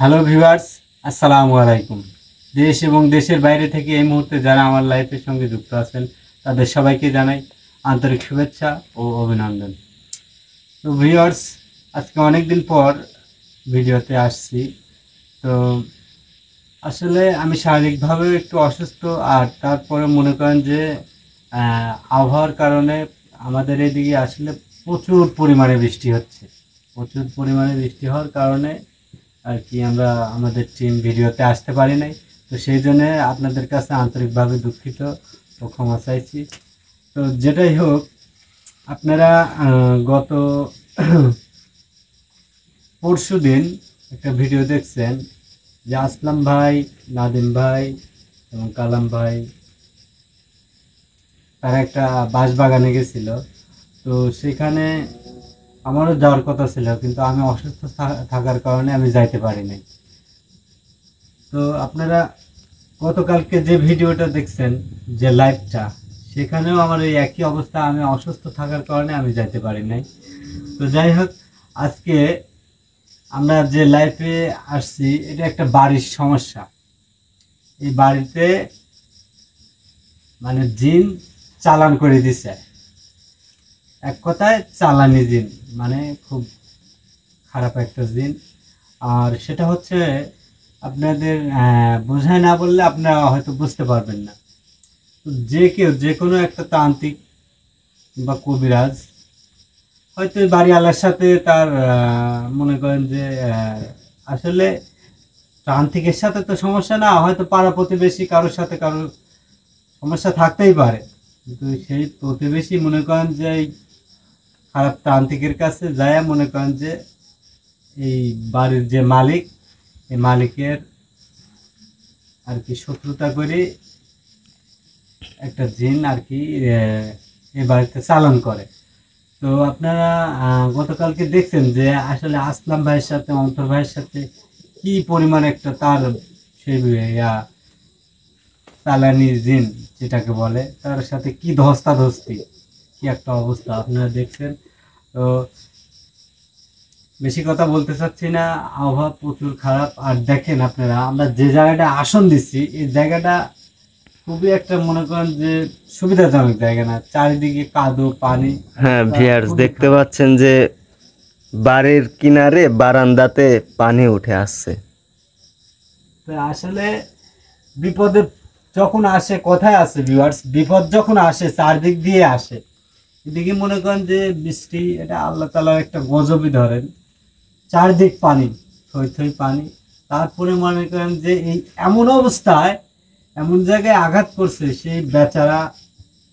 Hello viewers, আসসালামু আলাইকুম। দেশ এবং দেশের বাইরে থেকে এই মুহূর্তে যারা আমার লাইফের সঙ্গে যুক্ত আছেন তাদের সবাইকে জানাই আন্তরিক শুভেচ্ছা ও অভিনন্দন। তো ভিউয়ার্স, আজকে অনেক দিন পর ভিডিওতে আসছি। তো আসলে আমি শারীরিকভাবে একটু অসুস্থ, আর তারপরে মনে করেন যে আবহাওয়ার কারণে আমাদের এদিকে আসলে প্রচুর পরিমাণে বৃষ্টি হচ্ছে। প্রচুর পরিমাণে বৃষ্টি হওয়ার কারণে আর কি আমরা আমাদের টিম ভিডিওতে আসতে পারি নাই। তো সেই জন্যে আপনাদের কাছে আন্তরিকভাবে দুঃখিত ও ক্ষমা চাইছি। তো যেটাই হোক, আপনারা গত পরশু দিন একটা ভিডিও দেখছেন যে আসলাম ভাই, নাদিম ভাই এবং কালাম ভাই তারা একটা বাঁশবাগানে গেছিল। তো সেখানে আমারও যাওয়ার কথা ছিল, কিন্তু আমি অসুস্থ থাকার কারণে আমি যাইতে পারি নাই। তো আপনারা গতকালকে যে ভিডিওটা দেখছেন, যে লাইভটা, সেখানেও আমার এই একই অবস্থা, আমি অসুস্থ থাকার কারণে আমি যাইতে পারি নাই। তো যাই হোক, আজকে আমরা যে লাইফে আসছি এটা একটা বাড়ির সমস্যা। এই বাড়িতে মানে জিন চালান করে দিছে, এক কথায় চালানি জিন, মানে খুব খারাপ একটা জিন। আর সেটা হচ্ছে আপনাদের বোঝায় না বললে আপনারা হয়তো বুঝতে পারবেন না। তো যে কেউ যে কোনো একটা তান্ত্রিক বা কবিরাজ হয়তো বাড়িওয়ালার সাথে তার মনে করেন যে আসলে তান্ত্রিকের সাথে তো সমস্যা না, হয়তো পাড়া প্রতিবেশী কারোর সাথে কারোর সমস্যা থাকতেই পারে, কিন্তু সেই প্রতিবেশী মনে করেন যে এই খারাপ তান্ত্রিকের কাছে যায়, মনে করেন যে এই বাড়ির যে মালিক, এই মালিকের আর কি শত্রুতা করে একটা জিন আর কি এই বাড়িতে চালান করে। তো আপনারা গতকালকে দেখছেন যে আসলে আসলাম ভাইয়ের সাথে, অন্তর ভাইয়ের সাথে কি পরিমাণ একটা তার সেই চালানি জিন যেটাকে বলে, তার সাথে কি ধস্তাধস্তি, কি একটা অবস্থা আপনারা দেখছেন। তো বেশি কথা বলতে চাচ্ছি না, আবহাওয়া প্রচুর খারাপ। আর দেখেন আপনারা, আমরা যে জায়গাটা আসন দিচ্ছি এই জায়গাটা খুবই একটা মনে করেন যে সুবিধাজনক জায়গা না, চারিদিকে কাদো পানি। হ্যাঁ ভিউয়ার্স, দেখতে পাচ্ছেন যে বাড়ির কিনারে বারান্দাতে পানি উঠে আসছে। তো আসলে বিপদে যখন আসে, কথায় আছে ভিউয়ার্স, বিপদ যখন আসে চারদিক দিয়ে আসে। এদিকে মনে করেন যে বৃষ্টি, এটা আল্লাহ তাআলার একটা গজবই ধরেন, চারদিক পানি, থই থই পানি। তারপরে মনে করেন যে এই এমন অবস্থায়, এমন জায়গায় আঘাত করছে, সেই বেচারা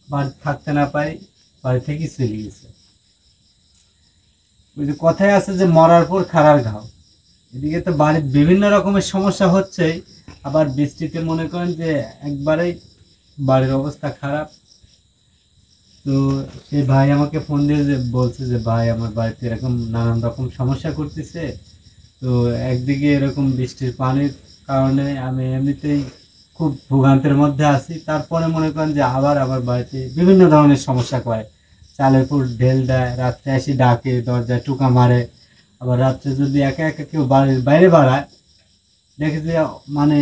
বাড়ি থাকতে না পারে, বাড়ি থেকে চলে গেছে। ওই যে কথায় আছে যে মরার পর খাড়ার ঘাও। এদিকে তো বাড়ির বিভিন্ন রকমের সমস্যা হচ্ছে, আবার বৃষ্টিতে মনে করেন যে একবারেই বাড়ির অবস্থা খারাপ। তো সেই ভাই আমাকে ফোন দিয়ে যে বলছে যে ভাই, আমার বাড়িতে এরকম নানান রকম সমস্যা করতেছে। তো একদিকে এরকম বৃষ্টির পানির কারণে আমি এমনিতেই খুব ভোগান্তের মধ্যে আছি, তারপরে মনে করেন যে আবার আমার বাড়িতে বিভিন্ন ধরনের সমস্যা করে। চালের উপর ঢেল দেয়, রাত্রে এসে ডাকে, দরজায় টোকা মারে। আবার রাত্রে যদি একা একা কেউ বাড়ির বাইরে বাড়ায়, দেখে যে মানে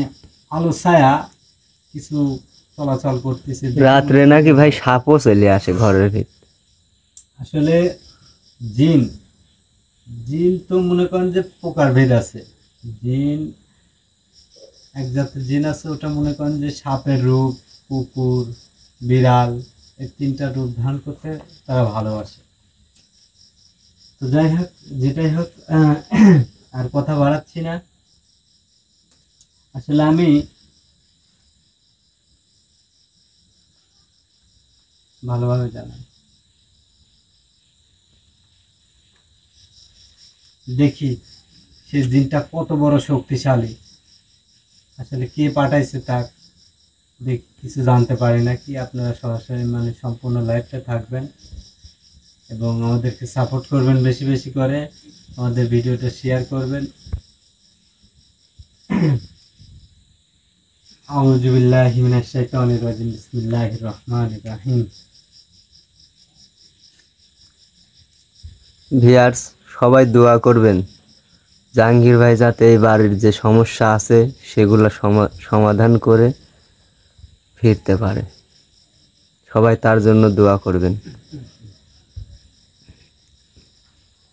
আলো ছায়া কিছু চলাচল করতেছে। রাত্রে নাকি ভাই সাপও চলে আসে ঘরের ভিতর। আসলে জিন, জিন তো মনে করেন যে প্রকার ভেদ আছে। জিন, এক জাতের জিন আছে, ওটা মনে করেন যে সাপের রূপ, কুকুর, বিড়াল, এই তিনটা রূপ ধারণ করতে তারা ভালোবাসে। তো যাই হোক, যেটাই হোক, আর কথা বাড়াচ্ছি না। আসলে আমি ভালোভাবে জানাই, দেখি সে জিনটা কত বড় শক্তিশালী। আসলে কে পাঠাইছে তার দেখ কিছু জানতে পারি না। কি আপনারা সরাসরি মানে সম্পূর্ণ লাইভটা থাকবেন এবং আমাদেরকে সাপোর্ট করবেন, বেশি বেশি করে আমাদের ভিডিওটা শেয়ার করবেন। আউযু বিল্লাহি মিনাশ শাইতানির রাজিম, বিসমিল্লাহির রহমানির রহিম। ভিউয়ার্স, সবাই দোয়া করবেন জাহাঙ্গীর ভাই যাতে এই বাড়ির যে সমস্যা আছে সেগুলো সমাধান করে ফিরতে পারে। সবাই তার জন্য দোয়া করবেন।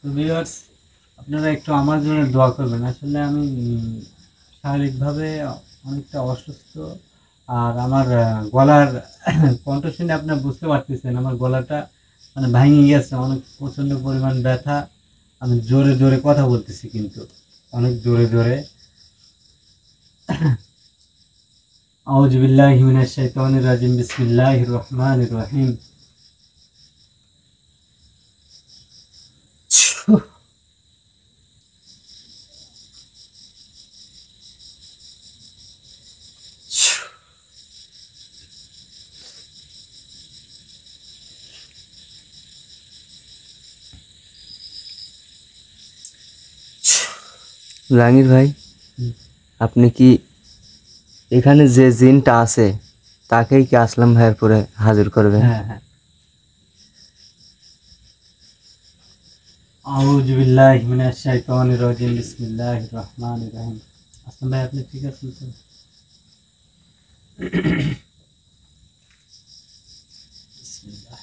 তো ভিউয়ার্স, আপনারা একটু আমার জন্য দোয়া করবেন। আসলে আমি শারীরিকভাবে অনেকটা অসুস্থ, আর আমার গলার কণ্ঠ শুনে আপনারা বুঝতে পারতেছেন আমার গলাটা মানে ভেঙে গেছে, অনেক প্রচণ্ড পরিমাণ ব্যথা। আমি জোরে জোরে কথা বলতেছি, কিন্তু অনেক জোরে জোরে। আউযু বিল্লাহি মিনাশ শাইতানির রাজিম, বিসমিল্লাহির রহমানির রহিম। জাহাঙ্গীর ভাই, আপনি কি এখানে যে জিনটা আছে তাকেই কি আসলাম ভাইয়ের পরে হাজির করবেন? হ্যাঁ হ্যাঁ। আউযু বিল্লাহি মিনাশ শাইতানির রাজিম, বিসমিল্লাহির রহমানির রহিম। আসলাম ভাই, আপনি ঠিক আছেন তো? বিসমিল্লাহ।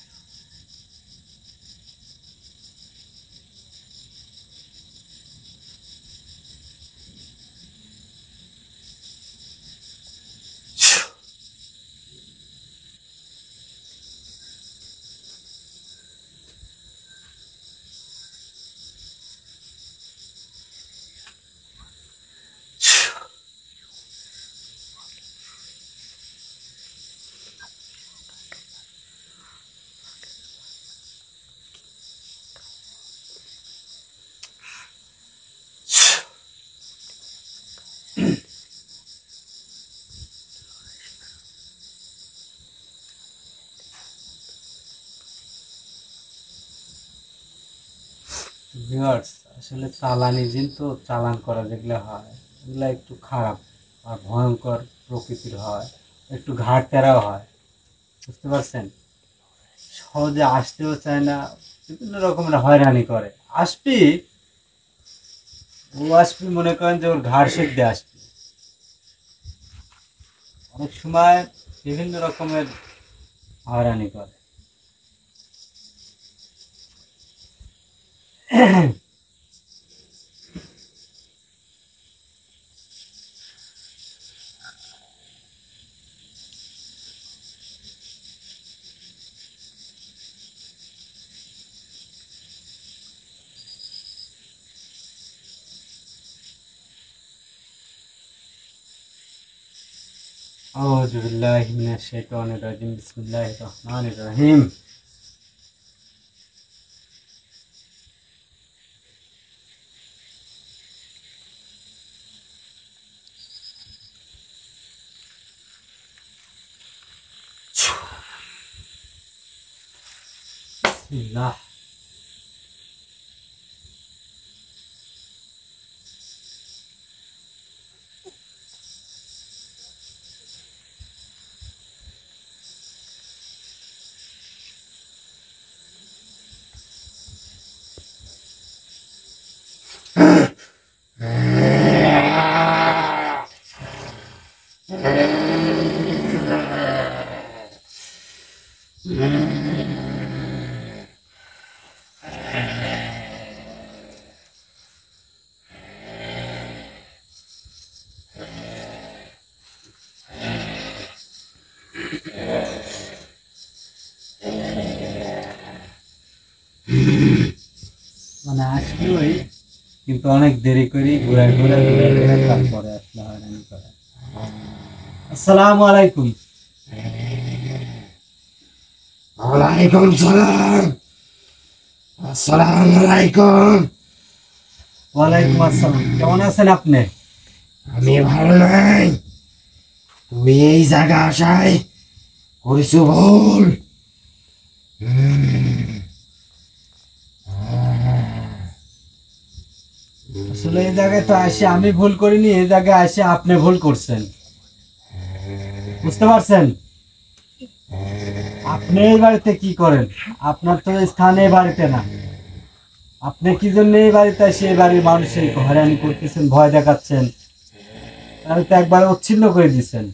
ভিউয়ার্স, আসলে চালানি জিন তো চালান করা যেগুলো হয় এগুলো একটু খারাপ আর ভয়ঙ্কর প্রকৃতির হয়, একটু ঘাট তেরাও হয়, বুঝতে পারছেন? সহজে আসতেও চায় না, বিভিন্ন রকমের হয়রানি করে। আসবি, ও আসবি মনে করেন যে ওর ঘাড় শেখ দিয়ে আসবি, অনেক সময় বিভিন্ন রকমের হয়রানি করে। আউযু বিল্লাহি মিনাশ শাইতানির রাজিম, বিসমিল্লাহির রহমানির রহিম। বিসমিল্লাহ। মানে আসলোই, কিন্তু অনেক দেরি করি, ঘুরায় ঘুরায় ঘুরায় ঘুরায় তারপরে আসলে হয়রানি করে। আসসালামু আলাইকুম। ওয়ালাইকুম সালাম। আসসালামু আলাইকুম। ওয়ালাইকুম আসসালাম, কেমন আছেন আপনি? আমি ভালো নাই। তুমি এই জায়গা আসায় করেছো ভুল। আসলে এই জায়গায় তো আসে আমি ভুল করিনি, এই জায়গায় আসে আপনি ভুল করছেন, বুঝতে পারছেন? আপনি এই বাড়িতে কি করেন? আপনার তো স্থান এই বাড়িতে না। আপনি কি জন্য এই বাড়িতে এসে এই বাড়ির মানুষের হয়রানি করতেছেন, ভয় দেখাচ্ছেন, তাহলে তো একবার উচ্ছিন্ন করে দিচ্ছেন।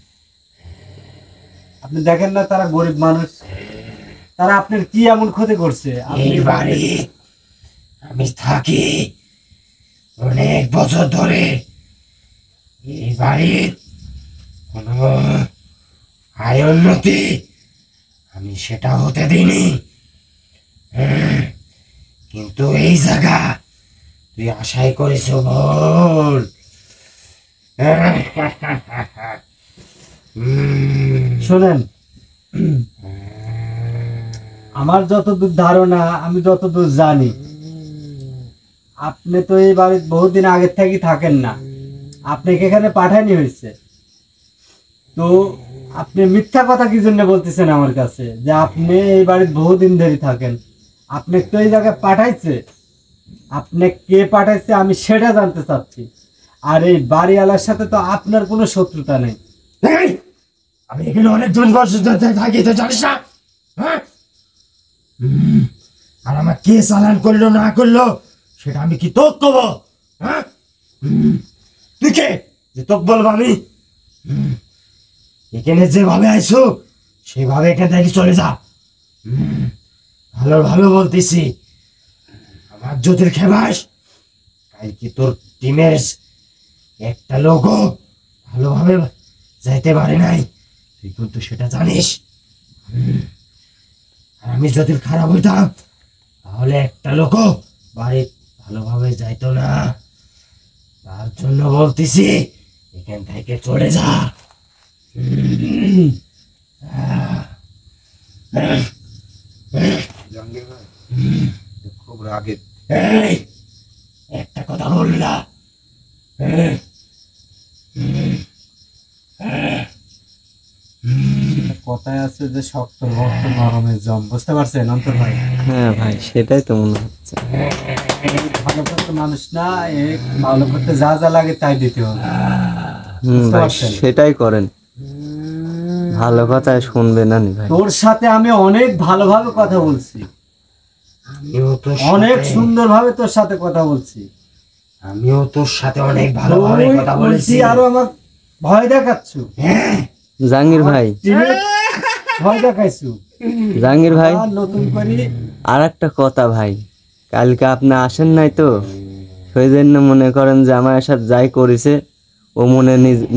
আপনি দেখেন না তারা গরিব মানুষ, তারা আপনার কি এমন ক্ষতি করছে? আপনি এই বাড়ি আমি থাকি অনেক বছর ধরে। এই বাড়ির কোনো আয় উন্নতি আমি সেটা হতে দিইনি। কিন্তু এই জায়গা তুই আশাই করিস ভুল। শোনেন, আমার যতদূর ধারণা, আমি যতদূর জানি, আপনি তো এই বাড়িতে বহুদিন আগের থেকেই থাকেন না, আপনাকে এখানে পাঠানি হয়েছে। তো আপনি মিথ্যা কথা কি জন্য বলতেছেন আমার কাছে যে আপনি এই বাড়িতে বহুদিন ধরে থাকেন? আপনি তো এই জায়গায় পাঠাইছে, আপনি কে পাঠাইছে আমি সেটা জানতে চাচ্ছি। আর এই বাড়িওয়ালার সাথে তো আপনার কোনো শত্রুতা নেই। এই, আমি এখানে অনেকজন বছর ধরে থাকি, তো জানিস না? হ্যাঁ? আর আমার কে চালান করলো না করলো সেটা আমি কি তোক কব? হ্যাঁ? তুই কে যে তোক বলবো আমি? এখানে যেভাবে আইসো সেভাবে এখান থেকে চলে যা। ভালো ভালো বলতেছি, আমার জ্যোতির খেবাস তাই কি তোর টিমের একটা লোকও ভালোভাবে যাইতে পারে নাই, তুই কিন্তু সেটা জানিস। আর আমি যদি খারাপ হইতাম তাহলে একটা লোকও বাড়ি ভালোভাবে যাইতো না। তার জন্য বলতেছি এখান থেকে চলে যা। খুব রাগে। এই, একটা কথা বললা। কথায় আছে যে শক্ত ভক্ত নরমের জম, বুঝতে পারছেন অন্তর ভাই? হ্যাঁ ভাই, সেটাই তো মনে হচ্ছে। ভালো করতে মানুষ না, এই ভালো করতে যা যা লাগে তাই দিতে হবে। বুঝতে ভাই, পারছেন? সেটাই করেন। ভালো কথায় শুনবে না নি ভাই। তোর সাথে আমি অনেক ভালোভাবে কথা বলছি, আমিও তোর অনেক সাথে- সুন্দরভাবে তোর সাথে কথা বলছি। আমিও তোর সাথে অনেক ভালোভাবে তুই কথা বলেছি। উল্টি আরো আমার ভয় দেখাচ্ছ, হ্যাঁ, জাহাঙ্গীর ভাই, টিমে ভয় দেখাইছু। জাহাঙ্গীর ভাই, আর নতুন করে আর একটা কথা ভাই, কালকে আপনি আসেন নাই তো, সেই জন্য মনে করেন যে আমার সাথে যাই করেছে ও মনে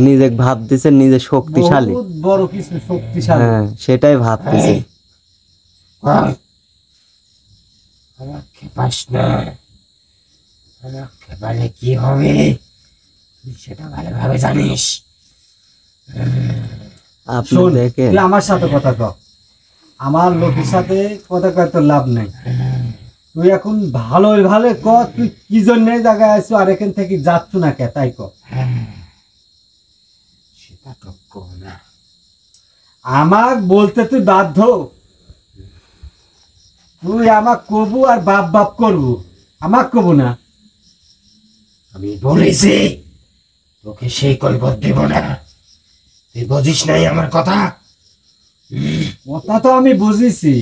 নিজে ভাবতেছে নিজে শক্তিশালী। বহুত বড় কিছু শক্তিশালী। হ্যাঁ, সেটাই ভাবতেছে। ওই, আমার খেপাস না। আমার খেপালে কি হবে তুই সেটা ভালোভাবে জানিস। আপনি শোন, দেখেন, তুই আমার সাথে কথা কর, আমার লোকের সাথে কথা কয় তোর লাভ নাই। তুই এখন ভালোই ভালো ক, তুই কি জন্য এই জায়গায় আছো আর এখান থেকে যাচ্ছ না কে, তাই ক। সেটা তো কো না। আমাক বলতে তুই বাধ্য, তুই আমাক কবু আর বাপ বাপ করবো, আমাক কবু না। আমি বলেছি তোকে সেই কৈবত দেব না। তুই বুঝিস নাই আমার কথা। কথা তো আমি বুঝেছি,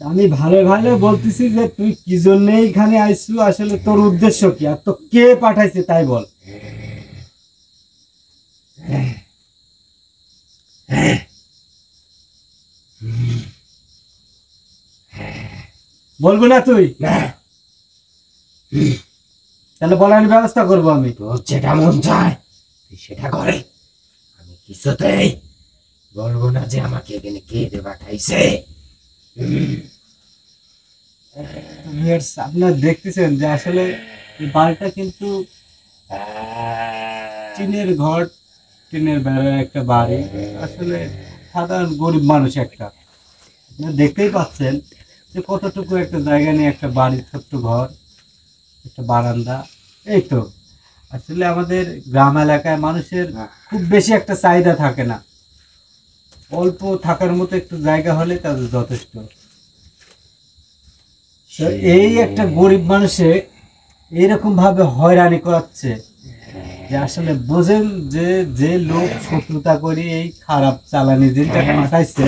আমি ভালো ভালো বলতেছি যে তুই কি জন্য এখানে আইসু, আসলে তোর উদ্দেশ্য কি আর তো কে পাঠাইছে তাই বল। বলবো না তুই? না, তাহলে বলার ব্যবস্থা করবো আমি। তোর যেটা মন চায় তুই সেটা করে। আমি কিছুতেই বলবো না যে আমাকে এখানে কে দে পাঠাইছে। Viewers, আপনারা দেখতেছেন যে আসলে এই বাড়িটা কিন্তু টিনের ঘর, টিনের বেড়ার একটা বাড়ি, আসলে সাধারণ গরিব মানুষ একটা। আপনারা দেখতেই পাচ্ছেন যে কতটুকু একটা জায়গা নিয়ে একটা বাড়ি, ছোট্ট ঘর, একটা বারান্দা, এই তো। আসলে আমাদের গ্রাম এলাকায় মানুষের খুব বেশি একটা চাহিদা থাকে না, অল্প থাকার মতো একটু জায়গা হলে তাদের যথেষ্ট। তো এই একটা গরিব মানুষে এইরকম ভাবে হয়রানি করাচ্ছে যে আসলে বোঝেন যে যে লোক শত্রুতা করে এই খারাপ চালানি দিনটাকে মাথাইছে,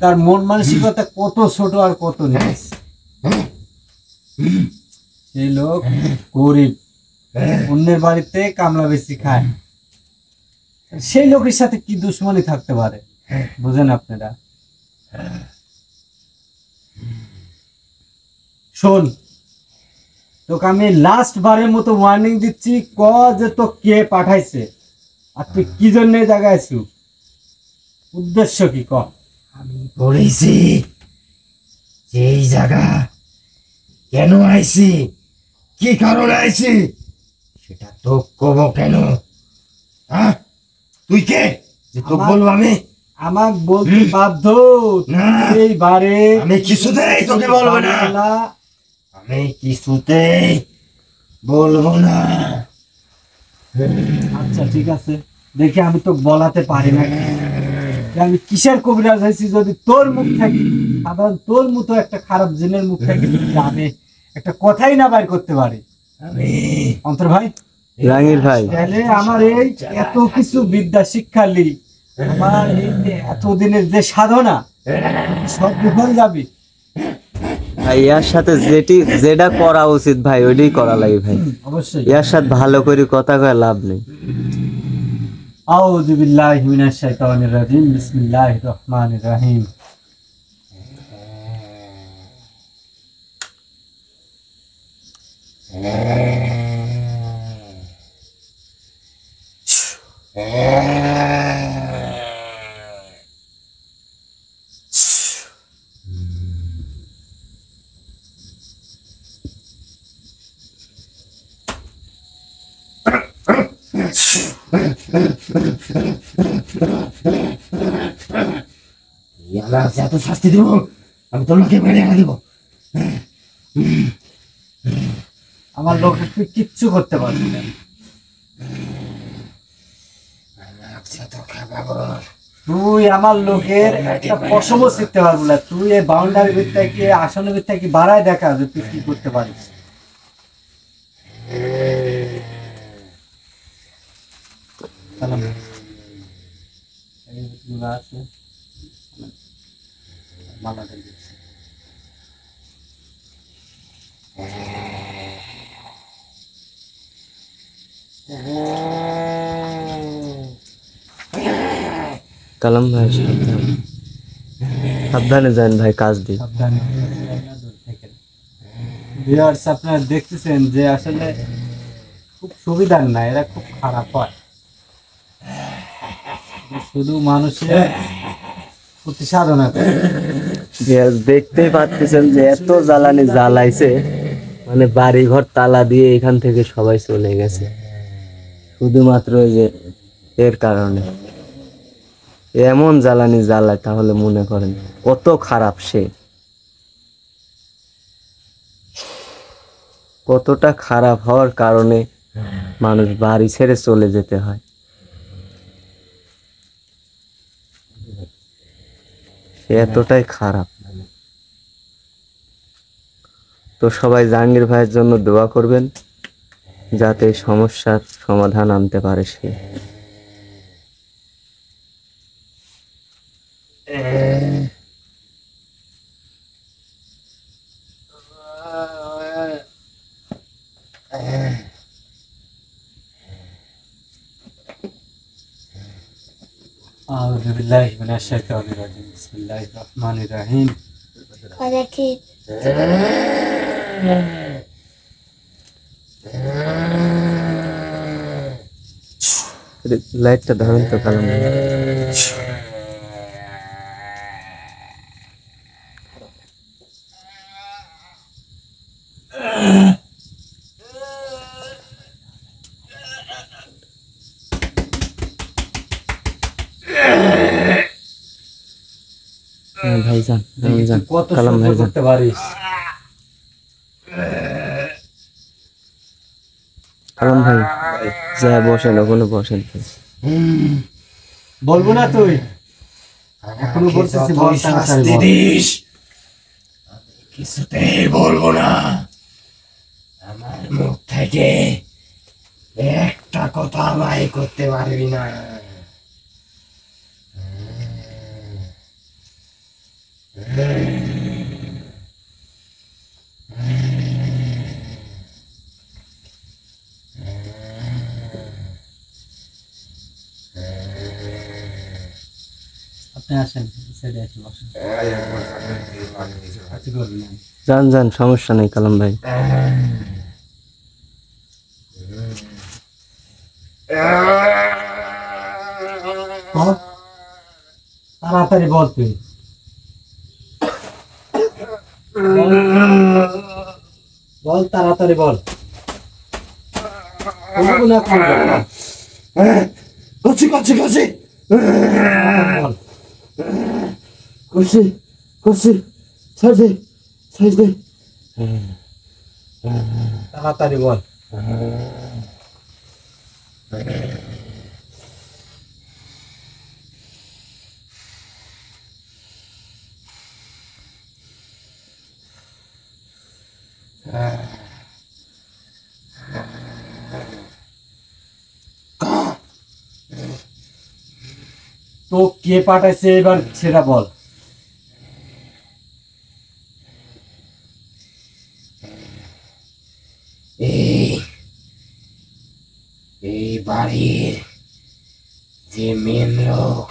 তার মন মানসিকতা কত ছোট আর কত নিচ। সেই লোক গরিব, অন্যের বাড়িতে কামলা বেশি খায়, সেই লোকের সাথে কি দুশ্মনী থাকতে পারে বুঝেন আপনারা? শোন, তোকে আমি লাস্ট বারের মতো ওয়ার্নিং দিচ্ছি, ক যে তো কে পাঠাইছে আর তুই কি জন্য এই জায়গায় আছিস, উদ্দেশ্য কি ক? আমি বলেছি যে এই জায়গা কেন আইছি, কি কারণে আইছি সেটা তো কব কেন? হ্যাঁ, তুই কে যে তো বলবো আমি? আমাক বলতে বাধ্য, না, এইবারে আমি কিছুতেই তোকে বলবো না। আমি কিছুতেই বলবো না। আচ্ছা ঠিক আছে, দেখি আমি তো বলাতে পারি না, যে আমি কিসের কবিরাজ হয়েছি যদি তোর মুখ থেকে, সাধারণ তোর মতো একটা খারাপ জিনের মুখ থেকে যদি আমি একটা কথাই না বাইর করতে পারি। আমি অন্তর ভাই, জাহাঙ্গীর ভাই, তাহলে আমার এই এত কিছু বিদ্যা শিক্ষা লি, আমার এই যে এতদিনের যে সাধনা সব বিফল যাবি। ভাই ইয়ার সাথে যেটা করা উচিত ভাই ওইটাই করা লাগে ভাই। অবশ্যই। ইয়ার সাথে ভালো করে কথা কয়ে লাভ নেই। আউযু বিল্লাহি মিনাশ শাইতানির রাজিম, বিসমিল্লাহির রহমানির রহিম। আমার এত শাস্তি দেবো, আমি তোর লোকে মেরে দেব। আমার লোককে তুই কিচ্ছু করতে পারবি না। তুই আমার লোকের একটা পশমও শিখতে পারবি না। তুই এই বাউন্ডারির ভিতরে কি, আসনের ভিতরে কি বাড়ায় দেখা যে তুই কি করতে পারিস। সালাম। এই গুলো আছে, মালাটা দিচ্ছি। কালাম ভাই সাবধানে যান ভাই, কাজ দিই। সাবধানে, দূর থেকে। ভিউয়ার্স, আপনারা দেখতেছেন যে আসলে খুব সুবিধার না, এরা খুব খারাপ হয়, শুধু মানুষের প্রতি সাধনা করে। দেখতেই পাচ্ছেন যে এত জ্বালানি জ্বালাইছে, মানে বাড়ি ঘর তালা দিয়ে এখান থেকে সবাই চলে গেছে শুধুমাত্র ওই যে এর কারণে। এমন জ্বালানি জ্বালায়, তাহলে মনে করেন কত খারাপ সে, কতটা খারাপ হওয়ার কারণে মানুষ বাড়ি ছেড়ে চলে যেতে হয়। সে এতটাই খারাপ। তো সবাই জাহাঙ্গীর ভাইয়ের জন্য দোয়া করবেন, যাতে এই সমস্যার সমাধান আনতে পারে সে। আউযু বিল্লাহি মিনাশ শাইতানির রাজিম, বিসমিল্লাহির রহমানির রহিম। লাইটটা ধরেন তো কালাম ভাই। ভাইজান, ভাইজান, কত কালাম সহ্য ভাইজান, করতে পারিস। কালাম ভাই যা বসেন, ওখানে বসেন। বলবো না তুই, এখনো বলতেছি বল, তাড়াতাড়ি বল। দিস, আমি কিছুতেই বলবো না। আমার মুখ থেকে একটা কথা বাই করতে পারবি না। আপনি আসেন, সাইডে আসেন, বসেন। কিছু করবেন না। যান যান, সমস্যা নেই কালাম ভাই। বল, তাড়াতাড়ি বল তুই। বল তাড়াতাড়ি বল। বলবো না এখন বল। করছি করছি করছি বল। করছি করছি ছাড় দে ছাড় দে তাড়াতাড়ি বল। তো কে পাঠাইছে এবার সেটা বল। এই এই বাড়ির যে মেন লোক,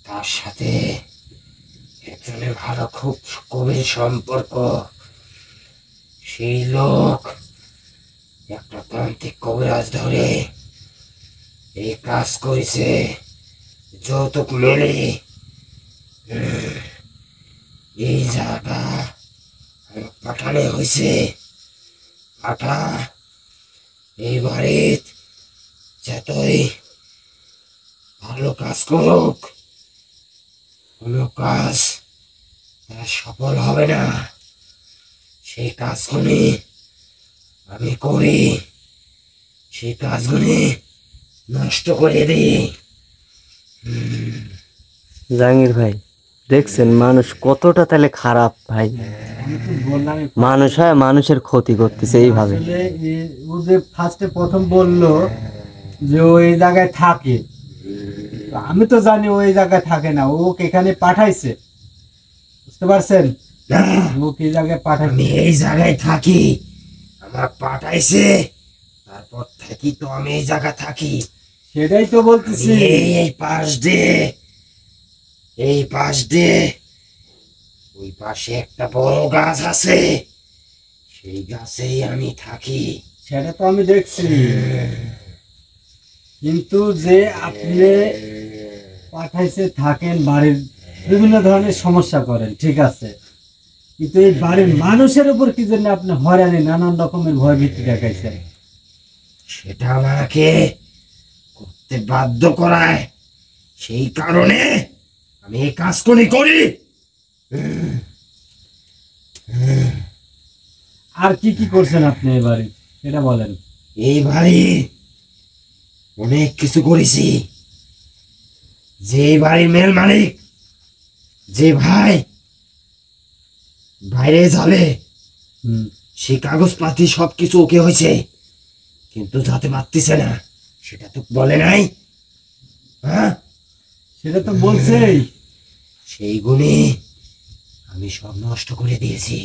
তার সাথে একজনের ভালো খুব গভীর সম্পর্ক। সেই লোক একটা তান্ত্রিক কবিরাজ ধরে এই কাজ করেছে। যৌতুক মেলে এই জায়গা পাঠানো হয়েছে। পাঠা এই বাড়ির যতই ভালো কাজ করুক, কোনো কাজ তার সফল হবে না। সেই কাজগুলি আমি করি, সেই কাজগুলি নষ্ট করে দিই। জাহাঙ্গীর ভাই, দেখছেন মানুষ কতটা তাহলে খারাপ ভাই। আমি তো বললামই, মানুষ হয় মানুষের ক্ষতি করতেছে এইভাবে। আসলে ও যে ফার্স্টে প্রথম বললো যে ও এই জায়গায় থাকে, তো আমি তো জানি ও এই জায়গায় থাকে না, ওকে এখানে পাঠাইছে। বুঝতে পারছেন? না, ও কি জায়গায় পাঠাইছে। আমি এই জায়গায় থাকি, আমার পাঠাইছে। তারপর থাকি তো আমি এই জায়গা থাকি। সেটাই তো বলতেছি। এই পাশ দিয়ে, এই পাশ দিয়ে ওই পাশে একটা বড় গাছ আছে, সেই গাছেই আমি থাকি। সেটা তো আমি দেখছি, কিন্তু যে আপনি পাঠাইছে থাকেন, বাড়ির বিভিন্ন ধরনের সমস্যা করেন, ঠিক আছে, কিন্তু এই বাড়ির মানুষের উপর কি জন্য আপনি হয়রানি নানান রকমের ভয় ভীতি দেখাইছেন। সেটা আমাকে করতে বাধ্য করায়, সেই কারণে আমি এই কাজগুলি করি। আর কি কি করছেন আপনি এই বাড়ি, এটা বলেন। এই বাড়ি অনেক কিছু করেছি। যে বাড়ির মেল মালিক, যে ভাই বাইরে যাবে, হুম, সেই কাগজপাতি সবকিছু ওকে হয়েছে, কিন্তু যাতে পারতেছে না, সেটা তো বলে নাই। হ্যাঁ, সেটা তো বলছেই। সেইগুলি আমি সব নষ্ট করে দিয়েছি।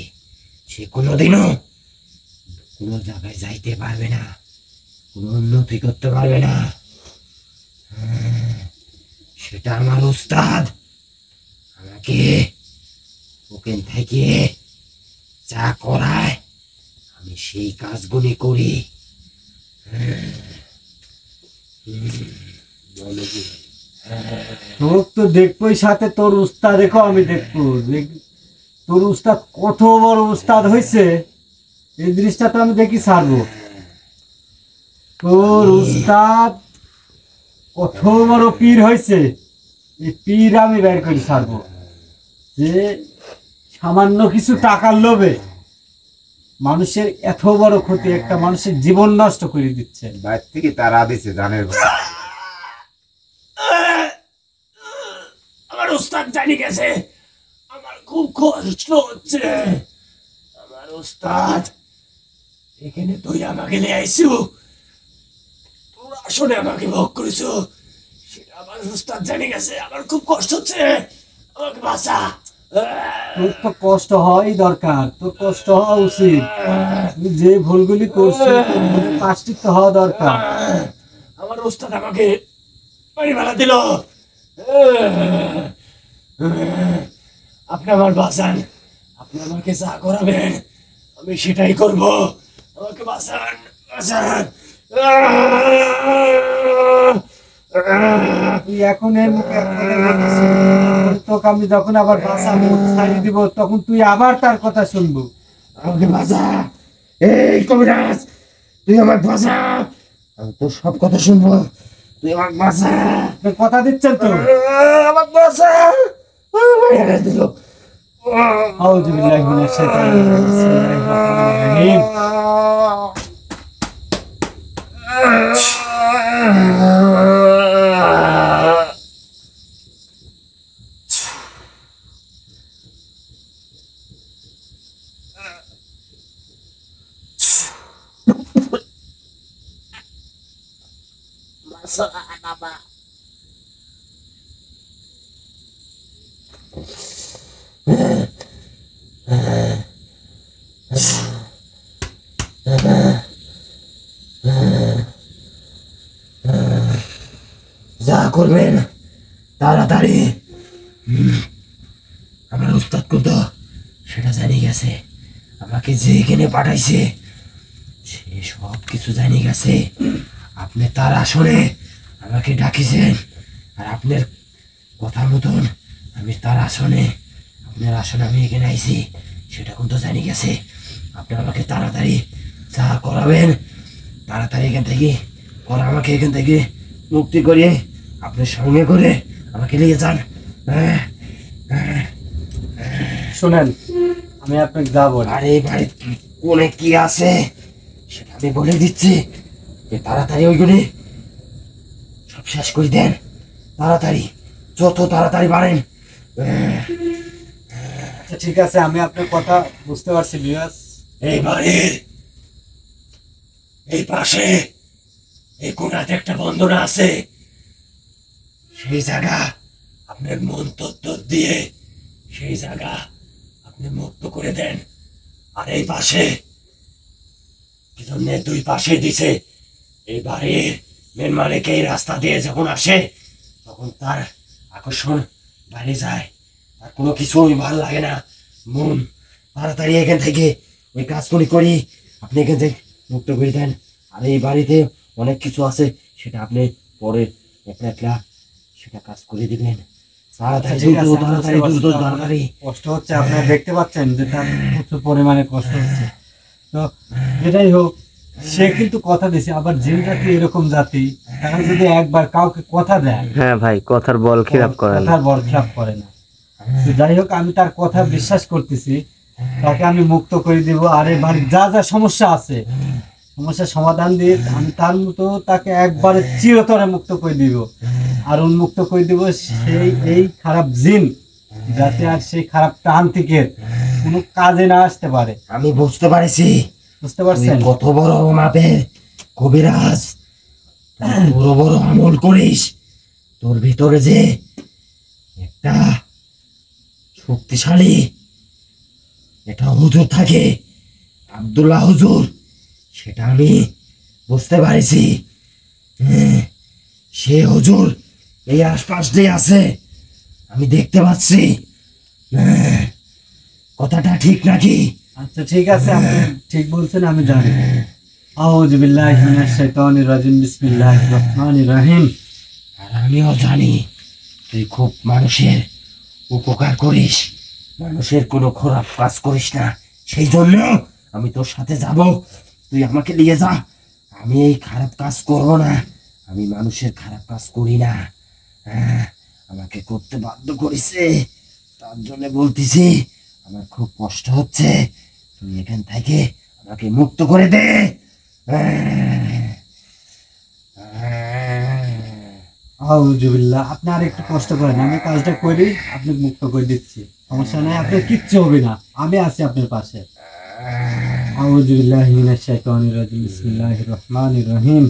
সে কোনোদিনও কোনো জায়গায় যাইতে পারবে না, কোনো উন্নতি করতে পারবে না। সেটা আমার উস্তাদ আমাকে ওখান থেকে যা করায়, আমি সেই কাজগুলি করি। তোর তো দেখবোই, সাথে তোর উস্তাদ দেখো, আমি দেখবো। তোর উস্তাদ কত বড় উস্তাদ হয়েছে, এই জিনিসটা তো আমি দেখি ছাড়বো। তোর উস্তাদ কত বড় পীর হয়েছে, এই পীর আমি বের করে ছাড়বো। যে সামান্য কিছু টাকার লোভে মানুষের এত বড় ক্ষতি, একটা মানুষের জীবন নষ্ট করে দিচ্ছে। বাইর থেকে তারা দিছে জানের আমার উস্তাদ জানি গেছে, আমার খুব কষ্ট হচ্ছে। আমার উস্তাদ এখানে তুই আমাকে নিয়ে আইসু, তোর আসলে আমাকে ভোগ করেছো, সেটা আমার উস্তাদ জানি গেছে। আমার খুব কষ্ট হচ্ছে, আমাকে বাঁচা। তোর তো কষ্ট হওয়াই দরকার, তোর কষ্ট হওয়া উচিত। তুই যে ভুলগুলি করছিস, তোর ভুলের প্রায়শ্চিত্ত হওয়া দরকার। আমার উস্তাদ আমাকে বাড়ি ভাড়া দিল, আপনি আমার বাঁচান, আপনি আমাকে যা করাবেন আমি সেটাই করব, আমাকে বাঁচান, বাঁচান। তুই এখন এই মুখে এক কথা বলতেছিস, তোকে আমি যখন আবার বাঁচাবো ছাড়ি দিব তখন তুই আবার তার কথা শুনবো। আমাকে বাঁচা, এই কবিরাজ, তুই আমার বাঁচা, আমি তোর সব কথা শুনবো, তুই আমার বাঁচা, আপনি কথা দিচ্ছেন তো? আমার বাঁচা। মেরে দিল। আউযু বিল্লাহি মিনাশ শাইতানির রাজিম। বিসমিল্লাহির রহমানির রহিম। যা করবেন তাড়াতাড়ি। আমার উস্তাদ তো সেটা জানি গেছে, আমাকে যে এখানে পাঠাইছে সে সব কিছু জানি গেছে। আপনি তার আসনে আমাকে ডাকিছেন, আর আপনার কথা মতন আমি তার আসনে, আপনার আসনে আমি এখানে আইছি সেটা কিন্তু জানি গেছে। আপনি আমাকে তাড়াতাড়ি যা করাবেন তাড়াতাড়ি এখান থেকে করা, আমাকে এখান থেকে মুক্তি করিয়ে আপনার সঙ্গে করে আমাকে নিয়ে যান। শুনেন, আমি আপনাকে যা বলি, আর এই বাড়ির কোনে কি আছে সেটা আমি বলে দিচ্ছি, যে তাড়াতাড়ি ওইগুলি সব শেষ করে দেন, তাড়াতাড়ি, যত তাড়াতাড়ি পারেন। আচ্ছা ঠিক আছে, আমি আপনার কথা বুঝতে পারছি বিয়াস। এই বাড়ির এই পাশে এই কোনাতে একটা বন্ধনা আছে, সেই জায়গা আপনার মন্তব্য দিয়ে সেই জায়গা আপনি মুক্ত করে দেন। আর এই পাশে কি জন্য দুই পাশে দিছে, এই বাড়ির মেন মালিক এই রাস্তা দিয়ে যখন আসে তখন তার আকর্ষণ বাইরে যায়, তার কোনো কিছুই ভালো লাগে না। মন তাড়াতাড়ি এখান থেকে ওই কাজগুলি করি আপনি এখান থেকে মুক্ত করে দেন। আর এই বাড়িতে অনেক কিছু আছে, সেটা আপনি পরে একলা একলা সেটা কাজ করে দিবেন। তাড়াতাড়ি ঠিক আছে, দ্রুত, আমি তাড়াতাড়ি বুঝতে দ্রুত, পারছি, তাড়াতাড়ি। কষ্ট হচ্ছে, আপনারা দেখতে পাচ্ছেন যে তার প্রচুর পরিমাণে কষ্ট হচ্ছে। তো যেটাই হোক, সে কিন্তু কথা দিছে, আবার জিন জাতি এরকম জাতি, তারা যদি একবার কাউকে কথা দেয়, হ্যাঁ ভাই, কথার বল খিরাপ করে না। কথার বরখেলাপ করে না। তো যাই হোক, আমি তার কথা বিশ্বাস করতেছি, তাকে আমি মুক্ত করে দিব। আর এই বাড়ির যা যা সমস্যা আছে সমস্যার সমাধান দিয়ে আমি তার মতো তাকে একবারে চিরতরে মুক্ত করে দিব, আর উন্মুক্ত করে দিব সেই এই খারাপ জিন, যাতে আর সেই খারাপ তান্ত্রিকের কোনো কাজে না আসতে পারে। আমি বুঝতে পারছি বুঝতে পারছেন? তুই কত বড় মাপের কবিরাজ, তুই বড় বড় আমল করিস, তোর ভিতরে যে একটা শক্তিশালী একটা হুজুর থাকে, আব্দুল্লাহ হুজুর, সেটা আমি বুঝতে পারছি। সে হুজুর এই আশপাশ দিয়ে আছে, আমি দেখতে পাচ্ছি। কথাটা ঠিক নাকি? আচ্ছা ঠিক আছে, আপনি ঠিক বলছেন, আমি জানি। আউযু বিল্লাহি মিনাশ শাইতানির রাজিম। বিসমিল্লাহির রহমানির রহিম। আর আমিও জানি তুই খুব মানুষের উপকার করিস, মানুষের কোনো খারাপ কাজ করিস না, সেই জন্য আমি তোর সাথে যাব, তুই আমাকে নিয়ে যা। আমি এই খারাপ কাজ করব না, আমি মানুষের খারাপ কাজ করি না। আমাকে করতে বাধ্য করেছে, তার জন্য বলতেছি আমার খুব কষ্ট হচ্ছে, তুই এখান থেকে আমাকে মুক্ত করে দে। আউযু বিল্লাহ। আপনি আর একটু কষ্ট করেন, আমি কাজটা করি, আপনি মুক্ত করে দিচ্ছি, সমস্যা নাই, আপনার কিচ্ছু হবে না, আমি আছি আপনার পাশে। আউযু বিল্লাহি মিনাশ শাইতানির রাজিম। বিসমিল্লাহির রহমানির রহিম।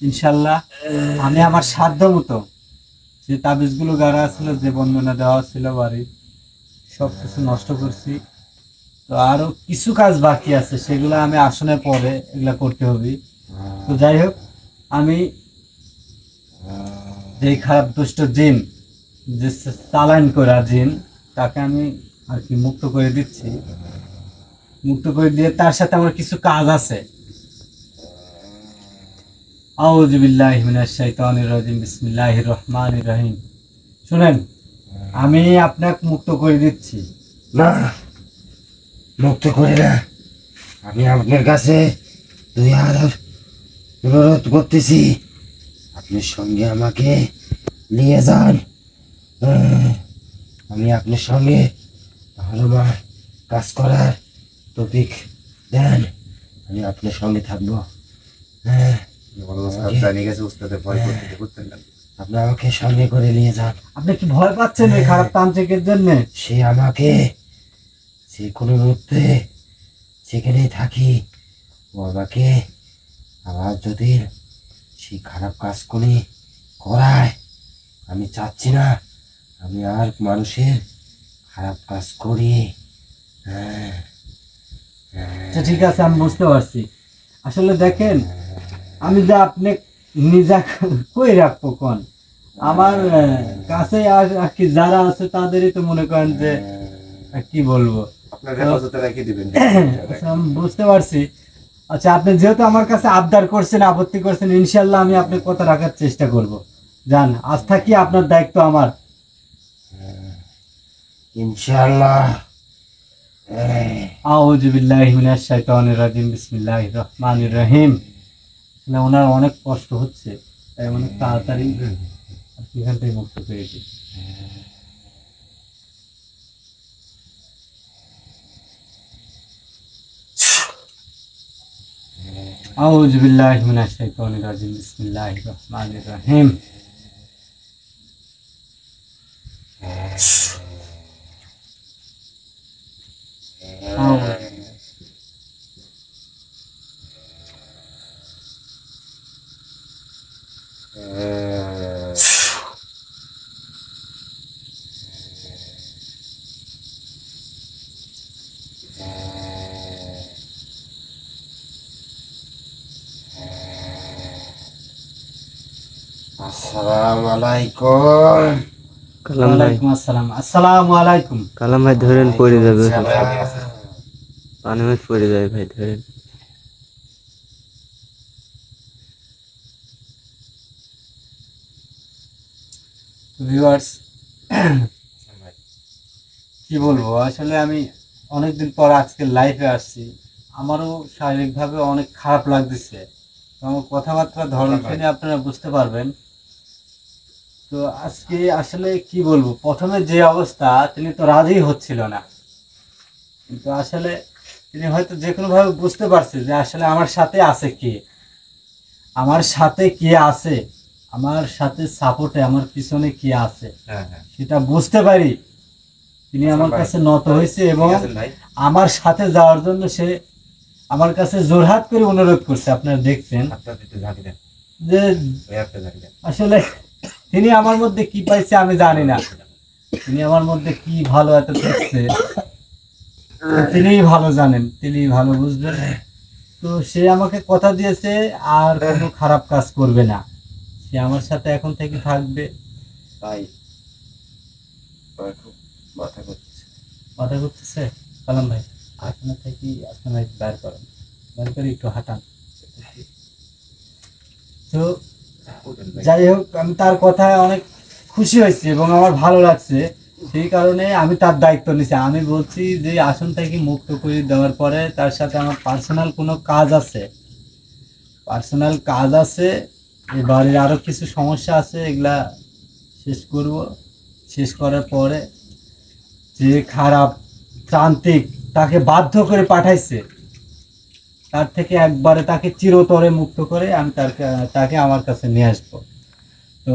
ইনশাল্লাহ আমি আমার সাধ্য মতো যে তাবিজগুলো গাড়া ছিল, যে বন্দনা দেওয়া ছিল বাড়ির, সব কিছু নষ্ট করছি। তো আরো কিছু কাজ বাকি আছে, সেগুলো আমি আসনের পরে এগুলা করতে হবে। তো যাই হোক, আমি যে খারাপ দুষ্ট জিন, যে চালান করা জিন, তাকে আমি আর কি মুক্ত করে দিচ্ছি। মুক্ত করে দিয়ে তার সাথে আমার কিছু কাজ আছে। আউযু বিল্লাহি মিনাশ শাইতানির রাজিম, বিসমিল্লাহির রহমানির রহিম। শুনেন, আমি আপনাকে মুক্ত করে দিচ্ছি। না, মুক্ত করে না। আমি আপনার কাছে 2000 অনুরোধ করতেছি, আপনার সঙ্গে আমাকে নিয়ে যান। আমি আপনার সঙ্গে ভালো কাজ করার তৌফিক দেন, আমি আপনার সঙ্গে থাকবো। জানি গেছে উস্তাদের ভয় করতে বুঝতেন না। আপনি আমাকে সঙ্গে করে নিয়ে যান। আপনি কি ভয় পাচ্ছেন এই খারাপ তান্ত্রিকের জন্য? সে আমাকে যে কোনো মুহূর্তে যেখানেই থাকি, ও আমাকে আবার যদি সেই খারাপ কাজ করায়, আমি চাচ্ছি না আমি আর মানুষের খারাপ কাজ করি। আচ্ছা ঠিক আছে, আমি বুঝতে পারছি। আসলে দেখেন, আমি যে আপনি নিজা কই রাখবো কোন, আমার কাছে আর কি যারা আছে তাদেরই তো মনে করেন যে কি বলবো, আপনার হেফাজতে রেখে দিবেন। আচ্ছা, আমি বুঝতে পারছি। আচ্ছা, আপনি যেহেতু আমার কাছে আবদার করছেন, আপত্তি করছেন, ইনশাল্লাহ আমি আপনার কথা রাখার চেষ্টা করব। জান, আজ থাকি আপনার দায়িত্ব আমার। ইনশাআল্লাহ। আউযু বিল্লাহি মিনাশ শাইতানির রাজিম, বিসমিল্লাহির রহমানির রহিম। না, ওনার অনেক কষ্ট হচ্ছে, তাই অনেক তাড়াতাড়ি এখান থেকে মুক্ত পেয়েছি। আউযু বিল্লাহি মিনাশ শাইতানির রাজিম, বিসমিল্লাহির রহমানির রহিম। আসসালামু আলাইকুম। কালাম ভাই, ওয়ালাইকুম আসসালাম। আসসালামু আলাইকুম। কালাম ভাই ধরেন, পড়ে যাবে, পানি মাছ পড়ে যাবে ভাই, ধরেন। ভিউয়ার্স, কি বলবো, আসলে আমি অনেকদিন পর আজকে লাইভে আসছি। আমারও শারীরিকভাবে অনেক খারাপ লাগতেছে। তো আমার কথাবার্তা ধরন শুনে আপনারা বুঝতে পারবেন। তো আজকে আসলে কি বলবো, প্রথমে যে অবস্থা, তিনি তো রাজি হচ্ছিল না, কিন্তু আসলে তিনি হয়তো যে কোনো ভাবে বুঝতে পারছে যে আসলে আমার সাথে আছে কে, আমার সাথে কে আছে, আমার সাথে সাপোর্টে আমার পিছনে কে আছে, সেটা বুঝতে পারি তিনি আমার কাছে নত হয়েছে এবং আমার সাথে যাওয়ার জন্য সে আমার কাছে জোরহাত করে অনুরোধ করছে। আপনারা দেখছেন যে আসলে তিনি আমার মধ্যে কি পাইছে আমি জানি না, তিনি আমার মধ্যে কি ভালো এত দেখছে তিনিই ভালো জানেন, তিনি ভালো বুঝবেন। তো সে আমাকে কথা দিয়েছে আর কোনো খারাপ কাজ করবে না, সে আমার সাথে এখন থেকে থাকবে। ভাই খুব মাথা করতেছে। কথা করতেছে কালাম ভাই, আপনার থেকে আপনার ভাই বের করেন, বের করে একটু হাঁটান। তো যাই হোক, আমি তার কথায় অনেক খুশি হয়েছি এবং আমার ভালো লাগছে, সেই কারণে আমি তার দায়িত্ব নিছি। আমি বলছি যে আসন থেকে মুক্ত করে দেওয়ার পরে তার সাথে আমার পার্সোনাল কোনো কাজ আছে, এই বাড়ির আরো কিছু সমস্যা আছে, এগুলা শেষ করব। শেষ করার পরে যে খারাপ তান্ত্রিক তাকে বাধ্য করে পাঠাইছে, তার থেকে একবারে তাকে চিরতরে মুক্ত করে আমি তাকে আমার কাছে নিয়ে আসবো। তো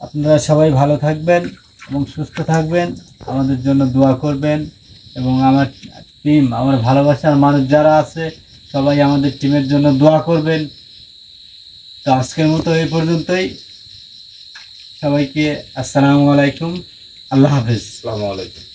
আপনারা সবাই ভালো থাকবেন এবং সুস্থ থাকবেন, আমাদের জন্য দোয়া করবেন। এবং আমার টিম, আমার ভালোবাসার মানুষ যারা আছে সবাই আমাদের টিমের জন্য দোয়া করবেন। তো আজকের মতো এই পর্যন্তই। সবাইকে আসসালামু আলাইকুম, আল্লাহ হাফেজ। আসসালামু আলাইকুম।